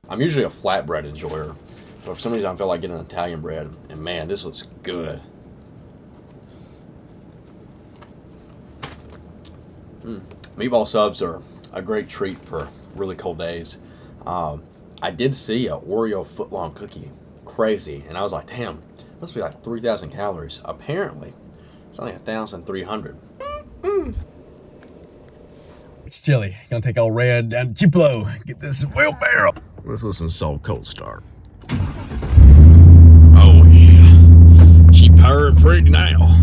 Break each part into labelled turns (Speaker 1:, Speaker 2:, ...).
Speaker 1: I'm usually a flatbread enjoyer, but for some reason I feel like getting an Italian bread, and man, this looks good. Meatball subs are a great treat for really cold days. I did see a Oreo footlong cookie, crazy, and I was like, damn, it must be like 3,000 calories. Apparently, it's only 1,300. It's chilly. Gonna take all red down to Chiplo, get this wheelbarrow. Let's listen to Soul Cold Start. Oh yeah, she purring pretty now.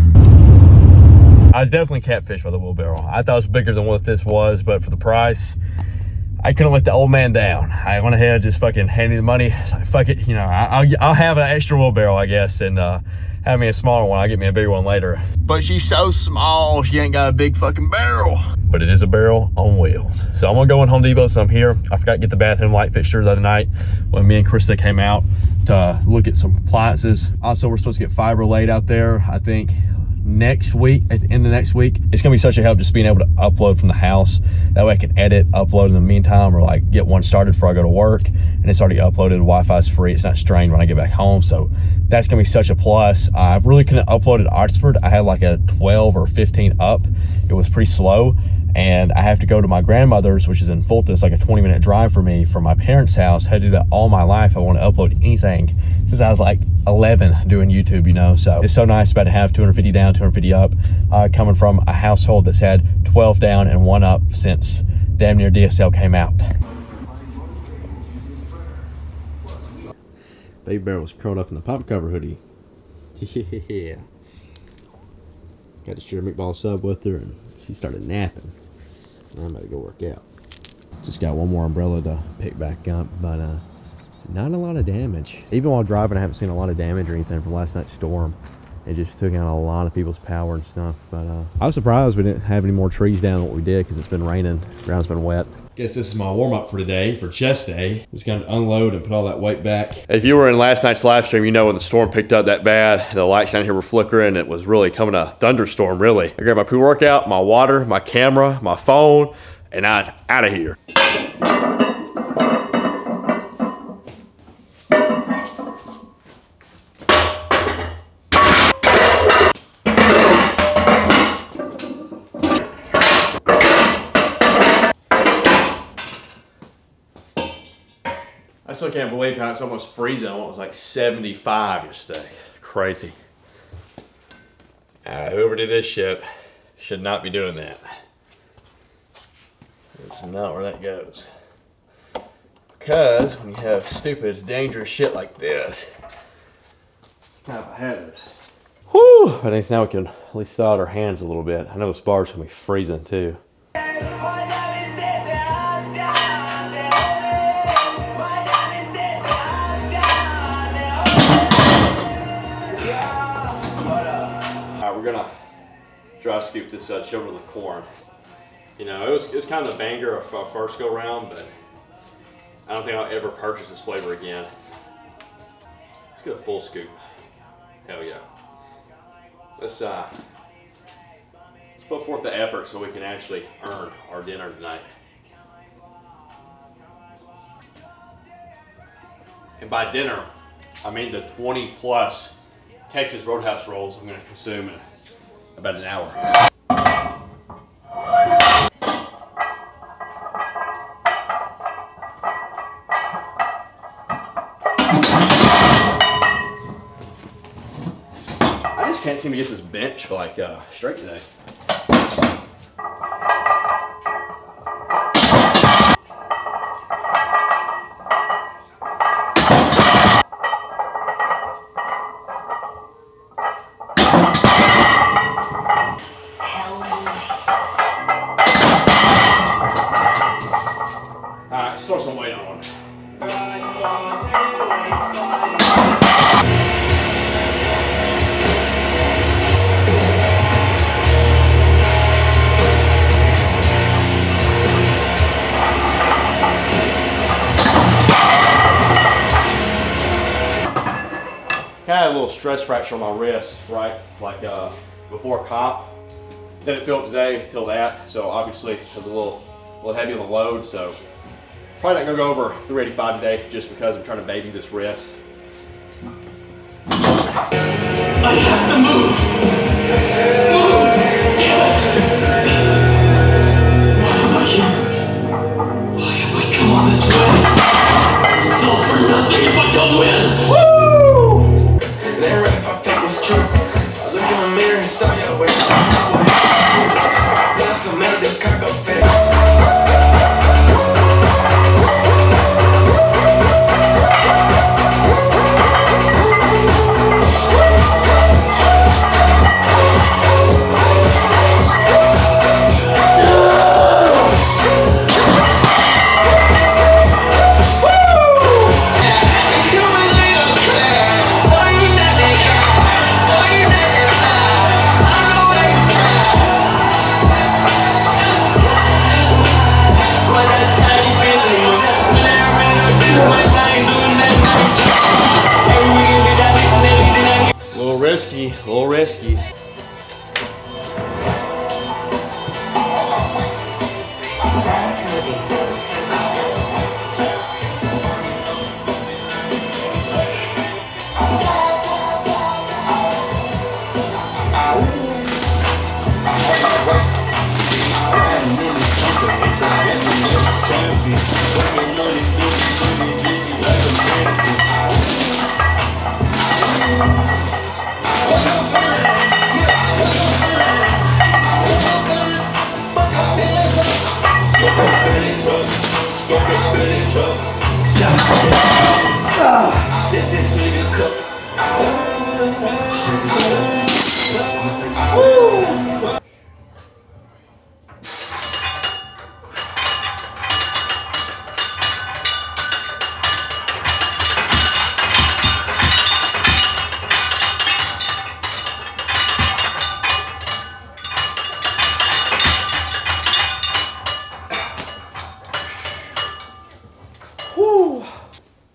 Speaker 1: I was definitely catfished by the wheelbarrow. I thought it was bigger than what this was, but for the price, I couldn't let the old man down. I went ahead and just fucking handed the money. So fuck it, you know, I'll have an extra wheelbarrow, I guess, and have me a smaller one. I'll get me a bigger one later. But she's so small, she ain't got a big fucking barrel. But it is a barrel on wheels. So I'm gonna go in Home Depot, so I'm here. I forgot to get the bathroom light fixture the other night when me and Krista came out to look at some appliances. Also, we're supposed to get fiber laid out there, I think, next week, at the end of next week. It's gonna be such a help just being able to upload from the house. That way I can edit, upload in the meantime, or like get one started before I go to work, and it's already uploaded. Wi-Fi's free, it's not strained when I get back home, so that's gonna be such a plus. I really couldn't upload at Oxford. I had like a 12 or 15 up. It was pretty slow, and I have to go to my grandmother's, which is in Fulton. It's like a 20-minute drive for me from my parents' house. I had to do that all my life. I want to upload anything since I was like 11 doing YouTube, you know. So it's so nice about to have 250 down, 250 up, coming from a household that's had 12 down and 1 up since damn near DSL came out. Baby Bear was curled up in the pop cover hoodie. Yeah. Got to share a meatball sub with her, and she started napping. I'm about to go work out. Just got one more umbrella to pick back up, but not a lot of damage. Even while driving, I haven't seen a lot of damage or anything from last night's storm. It just took out a lot of people's power and stuff. But I was surprised we didn't have any more trees down than what we did, because it's been raining, ground's been wet. Guess this is my warm-up for today, for chest day. Just gonna unload and put all that weight back. If you were in last night's live stream, you know when the storm picked up that bad, the lights down here were flickering. It was really coming a thunderstorm, really. I grabbed my pre-workout, my water, my camera, my phone, and I was out of here. I still can't believe how it's almost freezing. It was like 75 yesterday. Crazy. Whoever did this shit should not be doing that. That's not where that goes. Because when you have stupid, dangerous shit like this, it's kind of a hazard. Whew! I think now we can at least thaw out our hands a little bit. I know this bar's gonna be freezing too. We're gonna dry scoop this children with corn. You know, it was kind of the banger of first go round, but I don't think I'll ever purchase this flavor again. Let's get a full scoop. Hell yeah. Let's put forth the effort so we can actually earn our dinner tonight. And by dinner, I mean the 20+ Texas Roadhouse rolls I'm going to consume in about an hour. I just can't seem to get this bench like straight today. Alright, throw some weight on. Kind of had a little stress fracture on my wrist, right? Like before comp. Didn't feel it today till that, so obviously it was a little heavy on the load, so Probably not gonna go over 385 today just because I'm trying to baby this wrist.
Speaker 2: I have to move! Move! Damn it! Why am I here? Why have I come on this way? It's all for nothing if I don't win! Woo! Never if I think was true. I looked in the mirror and saw you where you saw me. Lots of melodies, cargo fit.
Speaker 1: A little risky.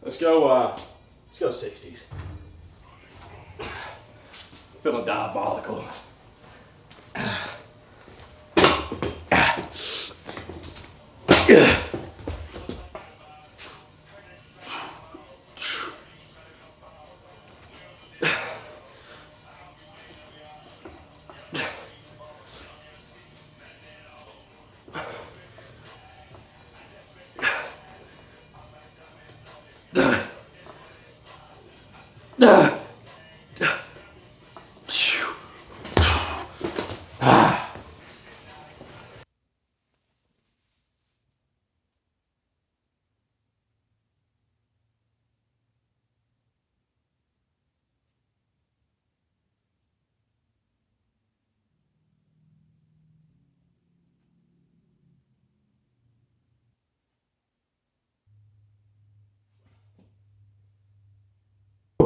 Speaker 1: Let's go 60s. Feeling diabolical.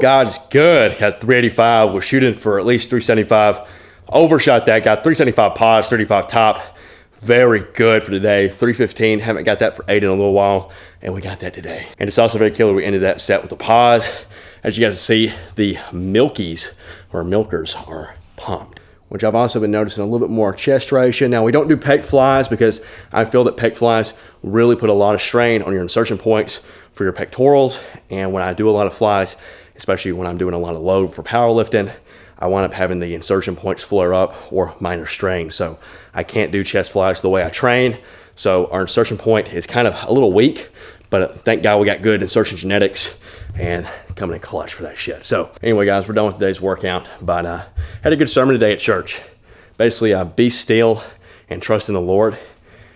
Speaker 1: God's good. Got 385. We're shooting for at least 375. Overshot that. Got 375 pods, 35 top. Very good for today. 315. Haven't got that for 8 in a little while, and we got that today. And it's also very killer. We ended that set with the pods. As you guys see, the milkies or milkers are pumped, which I've also been noticing a little bit more chest ration. Now, we don't do pec flies because I feel that pec flies really put a lot of strain on your insertion points for your pectorals. And when I do a lot of flies, especially when I'm doing a lot of load for powerlifting, I wind up having the insertion points flare up or minor strain. So I can't do chest flies the way I train. So our insertion point is kind of a little weak, but thank God we got good insertion genetics and coming in clutch for that shit. So anyway, guys, we're done with today's workout, but had a good sermon today at church. Basically, be still and trust in the Lord.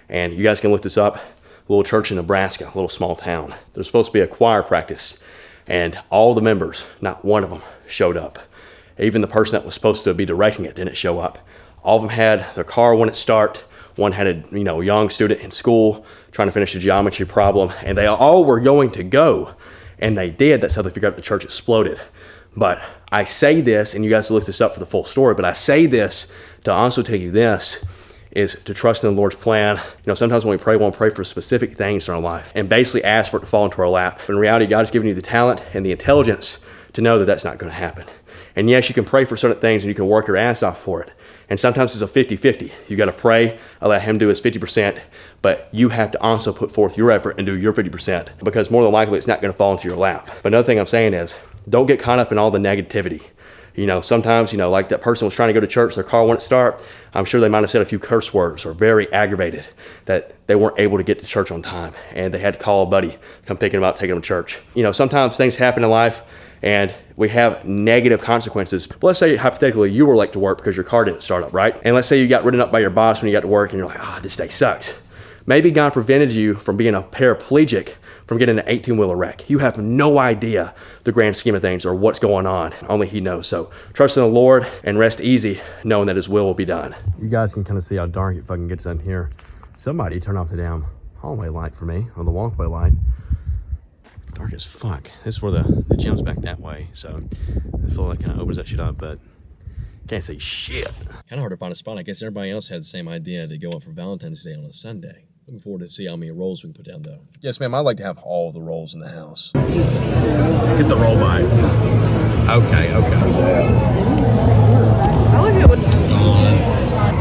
Speaker 1: And you guys can look this up. A little church in Nebraska, a little small town. There's supposed to be a choir practice, and all the members, not one of them, showed up. Even the person that was supposed to be directing it didn't show up. All of them had their car wouldn't start. One had a young student in school trying to finish a geometry problem, and they all were going to go, and they did. That's how they figured out the church exploded. But I say this, and you guys look this up for the full story, but I say this to also tell you this, is to trust in the Lord's plan. Sometimes when we pray, we want to pray for specific things in our life and basically ask for it to fall into our lap. But in reality, God has given you the talent and the intelligence to know that that's not going to happen. And yes, you can pray for certain things and you can work your ass off for it. And sometimes it's a 50-50. You got to pray, let him do his 50%, but you have to also put forth your effort and do your 50%, because more than likely it's not going to fall into your lap. But another thing I'm saying is, don't get caught up in all the negativity. You know, sometimes, you know, like that person was trying to go to church, their car wouldn't start. I'm sure they might have said a few curse words or very aggravated that they weren't able to get to church on time and they had to call a buddy, come pick them up, take them to church. You know, sometimes things happen in life and we have negative consequences. But let's say hypothetically you were late to work because your car didn't start up, right? And let's say you got written up by your boss when you got to work and you're like, oh, this day sucks. Maybe God prevented you from being a paraplegic from getting an 18-wheeler wreck. You have no idea the grand scheme of things or what's going on. Only he knows. So trust in the Lord and rest easy knowing that his will be done. You guys can kind of see how dark it fucking gets in here. Somebody turn off the damn hallway light for me, or the walkway light. Dark as fuck. This is where the gym's back that way. So I feel like it kind of opens that shit up, but can't see shit. Kind of hard to find a spot. I guess everybody else had the same idea to go up for Valentine's Day on a Sunday. Looking forward to see how many rolls we can put down though. Yes, ma'am, I'd like to have all the rolls in the house. Get the roll by. Okay.
Speaker 3: I like it with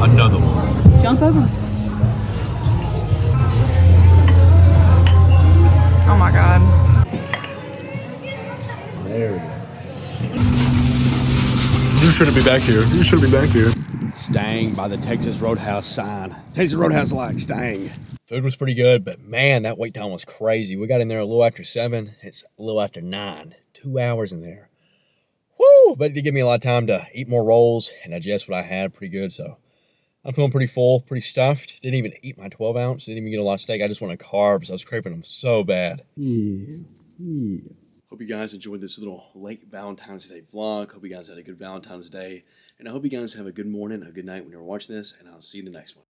Speaker 1: Another one.
Speaker 3: jump over. Oh my God.
Speaker 1: There we go. You shouldn't be back here. You shouldn't be back here. Staying by the Texas Roadhouse sign. Texas Roadhouse like staying. Food was pretty good, but man, that wait time was crazy. We got in there a little after 7. It's a little after 9. 2 hours in there. Woo! But it did give me a lot of time to eat more rolls and digest what I had pretty good. So I'm feeling pretty full, pretty stuffed. Didn't even eat my 12 ounce. Didn't even get a lot of steak. I just wanted carbs. I was craving them so bad. Yeah. Hope you guys enjoyed this little late Valentine's Day vlog. Hope you guys had a good Valentine's Day. And I hope you guys have a good morning, a good night when you're watching this. And I'll see you in the next one.